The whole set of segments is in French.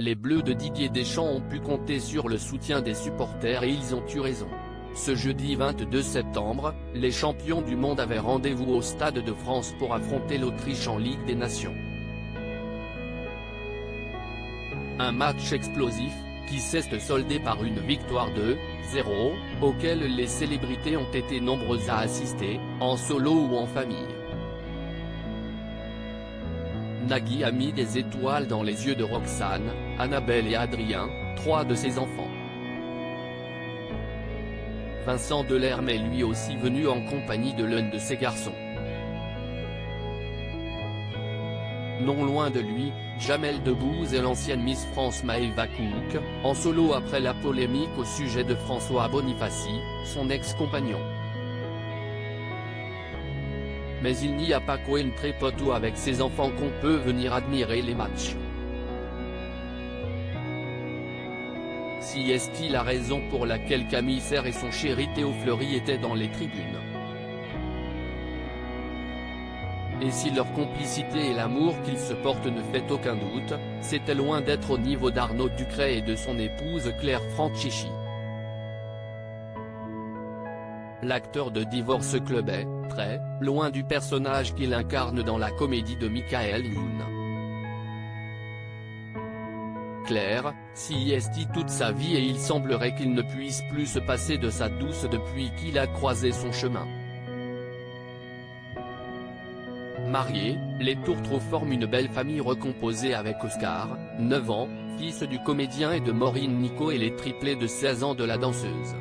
les Bleus de Didier Deschamps ont pu compter sur le soutien des supporters et ils ont eu raison. Ce jeudi 22 septembre, les champions du monde avaient rendez-vous au Stade de France pour affronter l'Autriche en Ligue des Nations. Un match explosif, qui s'est soldé par une victoire 2-0, auquel les célébrités ont été nombreuses à assister, en solo ou en famille. Nagui a mis des étoiles dans les yeux de Roxane, Annabelle et Adrien, 3 de ses enfants. Vincent Delerme est lui aussi venu en compagnie de l'un de ses garçons. Non loin de lui, Jamel Debbouze et l'ancienne Miss France Maëva Couque, en solo après la polémique au sujet de François Bonifaci, son ex-compagnon. Mais il n'y a pas qu'un trépoteau avec ses enfants qu'on peut venir admirer les matchs. Si est-il la raison pour laquelle Camille Serre et son chéri Théo Fleury étaient dans les tribunes? Et si leur complicité et l'amour qu'ils se portent ne fait aucun doute, c'était loin d'être au niveau d'Arnaud Ducret et de son épouse Claire Franchichi. L'acteur de Divorce Club est, très, loin du personnage qu'il incarne dans la comédie de Michael Youn. Claire, s'y est toute sa vie et il semblerait qu'il ne puisse plus se passer de sa douce depuis qu'il a croisé son chemin. Mariés, les Tourtereaux forment une belle famille recomposée avec Oscar, 9 ans, fils du comédien et de Maureen Nico et les triplés de 16 ans de la danseuse.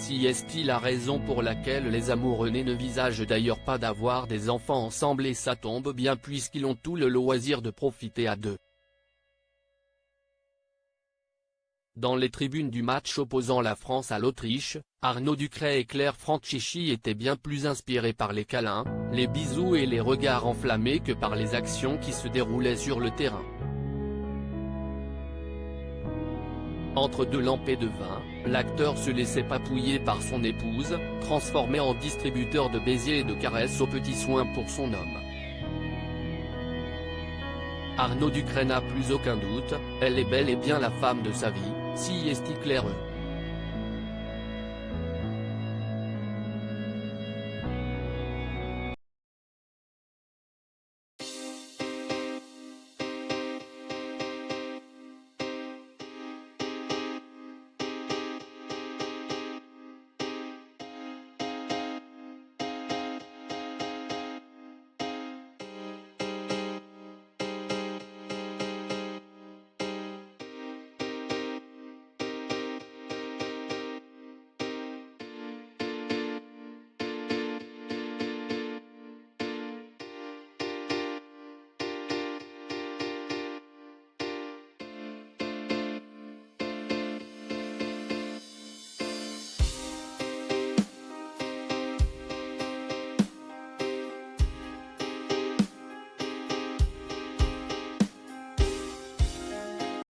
Si est-il la raison pour laquelle les amoureux nés ne visagent d'ailleurs pas d'avoir des enfants ensemble et ça tombe bien puisqu'ils ont tout le loisir de profiter à deux. Dans les tribunes du match opposant la France à l'Autriche, Arnaud Ducret et Claire Franchichi étaient bien plus inspirés par les câlins, les bisous et les regards enflammés que par les actions qui se déroulaient sur le terrain. Entre deux lampées de vin, l'acteur se laissait papouiller par son épouse, transformée en distributeur de baisers et de caresses aux petits soins pour son homme. Arnaud Ducret n'a plus aucun doute, elle est bel et bien la femme de sa vie, si est-il clair.